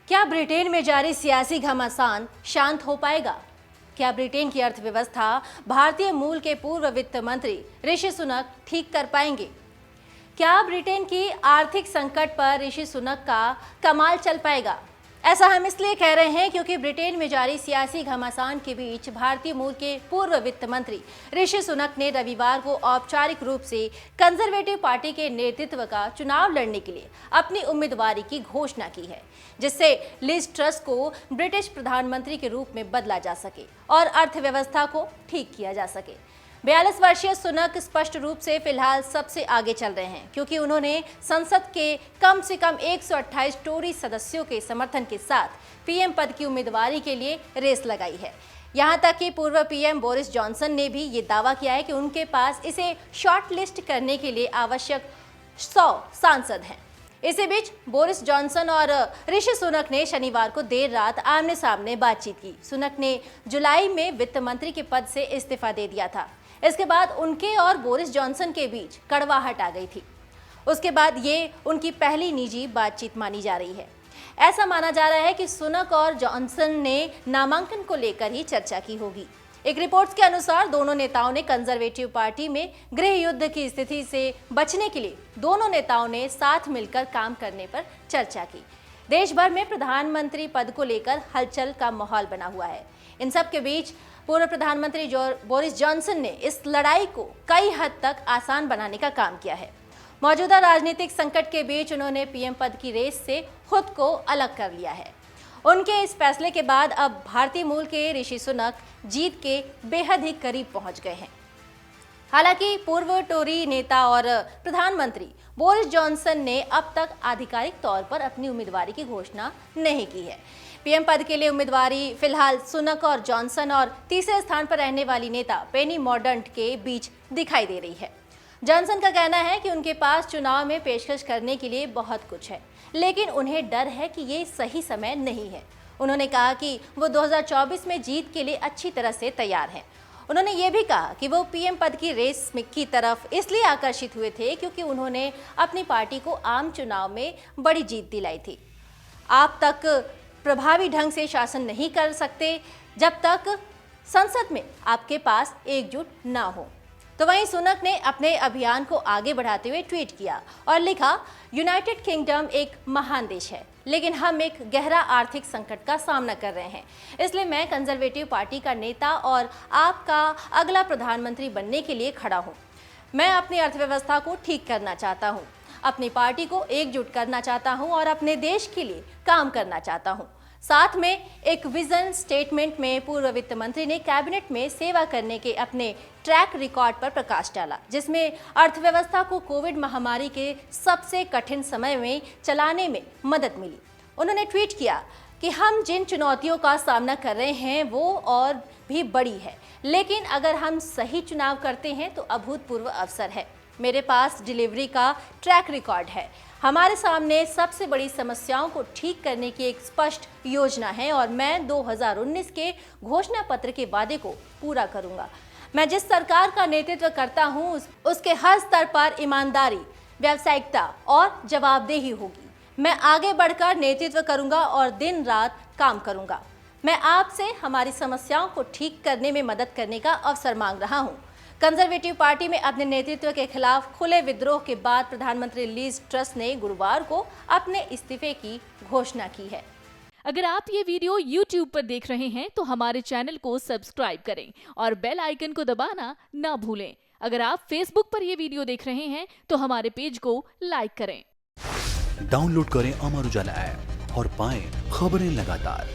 क्या ब्रिटेन में जारी सियासी घमासान शांत हो पाएगा? क्या ब्रिटेन की अर्थव्यवस्था भारतीय मूल के पूर्व वित्त मंत्री ऋषि सुनक ठीक कर पाएंगे? क्या ब्रिटेन की आर्थिक संकट पर ऋषि सुनक का कमाल चल पाएगा? ऐसा हम इसलिए कह रहे हैं क्योंकि ब्रिटेन में जारी सियासी घमासान के बीच भारतीय मूल के पूर्व वित्त मंत्री ऋषि सुनक ने रविवार को औपचारिक रूप से कंजर्वेटिव पार्टी के नेतृत्व का चुनाव लड़ने के लिए अपनी उम्मीदवारी की घोषणा की है, जिससे लिज ट्रस को ब्रिटिश प्रधानमंत्री के रूप में बदला जा सके और अर्थव्यवस्था को ठीक किया जा सके। 42 वर्षीय सुनक स्पष्ट रूप से फिलहाल सबसे आगे चल रहे हैं क्योंकि उन्होंने संसद के कम से कम 128 टोरी सदस्यों के समर्थन के साथ पीएम पद की उम्मीदवारी के लिए रेस लगाई है। यहां तक कि पूर्व पीएम बोरिस जॉनसन ने भी ये दावा किया है कि उनके पास इसे शॉर्ट लिस्ट करने के लिए आवश्यक 100 सांसद हैं। इसी बीच बोरिस जॉनसन और ऋषि सुनक ने शनिवार को देर रात आमने सामने बातचीत की। सुनक ने जुलाई में वित्त मंत्री के पद से इस्तीफा दे दिया था। इसके बाद उनके और बोरिस जॉनसन के बीच कड़वाहट आ गई थी। उसके बाद ये उनकी पहली निजी बातचीत मानी जा रही है। ऐसा माना जा रहा है कि सुनक और जॉनसन ने नामांकन को लेकर ही चर्चा की होगी। एक रिपोर्ट के अनुसार दोनों नेताओं ने कंजर्वेटिव पार्टी में गृह युद्ध की स्थिति से बचने के लिए दोनों नेताओं ने साथ मिलकर काम करने पर चर्चा की। देश भर में प्रधानमंत्री पद को लेकर हलचल का माहौल बना हुआ है। इन सब के बीच पूर्व प्रधानमंत्री बोरिस जॉनसन ने इस लड़ाई को कई हद तक आसान बनाने का काम किया है। मौजूदा राजनीतिक संकट के बीच उन्होंने पीएम पद की रेस से खुद को अलग कर लिया है। उनके इस फैसले के बाद अब भारतीय मूल के ऋषि सुनक जीत के बेहद ही करीब पहुंच गए हैं। हालांकि पूर्व टोरी नेता और प्रधानमंत्री बोरिस जॉनसन ने अब तक आधिकारिक तौर पर अपनी उम्मीदवारी की घोषणा नहीं की है। पीएम पद के लिए उम्मीदवारी फिलहाल सुनक और जॉनसन और तीसरे स्थान पर रहने वाली नेता पेनी मॉर्डंट के बीच दिखाई दे रही है। जॉनसन का कहना है कि उनके पास चुनाव में पेशकश करने के लिए बहुत कुछ है, लेकिन उन्हें डर है कि ये सही समय नहीं है। उन्होंने कहा कि वो 2024 में जीत के लिए अच्छी तरह से तैयार हैं। उन्होंने ये भी कहा कि वो पीएम पद की रेस की तरफ इसलिए आकर्षित हुए थे क्योंकि उन्होंने अपनी पार्टी को आम चुनाव में बड़ी जीत दिलाई थी। आप तक प्रभावी ढंग से शासन नहीं कर सकते जब तक संसद में आपके पास एकजुट ना हो। तो वहीं सुनक ने अपने अभियान को आगे बढ़ाते हुए ट्वीट किया और लिखा, यूनाइटेड किंगडम एक महान देश है, लेकिन हम एक गहरा आर्थिक संकट का सामना कर रहे हैं। इसलिए मैं कंजर्वेटिव पार्टी का नेता और आपका अगला प्रधानमंत्री बनने के लिए खड़ा हूं। मैं अपनी अर्थव्यवस्था को ठीक करना चाहता हूं, अपनी पार्टी को एकजुट करना चाहता हूं और अपने देश के लिए काम करना चाहता हूं। साथ में एक विजन स्टेटमेंट में पूर्व वित्त मंत्री ने कैबिनेट में सेवा करने के अपने ट्रैक रिकॉर्ड पर प्रकाश डाला, जिसमें अर्थव्यवस्था को कोविड महामारी के सबसे कठिन समय में चलाने में मदद मिली। उन्होंने ट्वीट किया कि हम जिन चुनौतियों का सामना कर रहे हैं वो और भी बड़ी है, लेकिन अगर हम सही चुनाव करते हैं तो अभूतपूर्व अवसर है। मेरे पास डिलीवरी का ट्रैक रिकॉर्ड है। हमारे सामने सबसे बड़ी समस्याओं को ठीक करने की एक स्पष्ट योजना है और मैं 2019 के घोषणा पत्र के वादे को पूरा करूंगा। मैं जिस सरकार का नेतृत्व करता हूं उसके हर स्तर पर ईमानदारी, व्यावसायिकता और जवाबदेही होगी। मैं आगे बढ़कर नेतृत्व करूंगा और दिन रात काम करूंगा। मैं आपसे हमारी समस्याओं को ठीक करने में मदद करने का अवसर मांग रहा हूं। कंजर्वेटिव पार्टी में अपने नेतृत्व के खिलाफ खुले विद्रोह के बाद प्रधानमंत्री लिज ट्रस ने गुरुवार को अपने इस्तीफे की घोषणा की है। अगर आप ये वीडियो YouTube पर देख रहे हैं तो हमारे चैनल को सब्सक्राइब करें और बेल आइकन को दबाना ना भूलें। अगर आप Facebook पर ये वीडियो देख रहे हैं तो हमारे पेज को लाइक करें। डाउनलोड करें अमर उजाला ऐप और पाएं खबरें लगातार।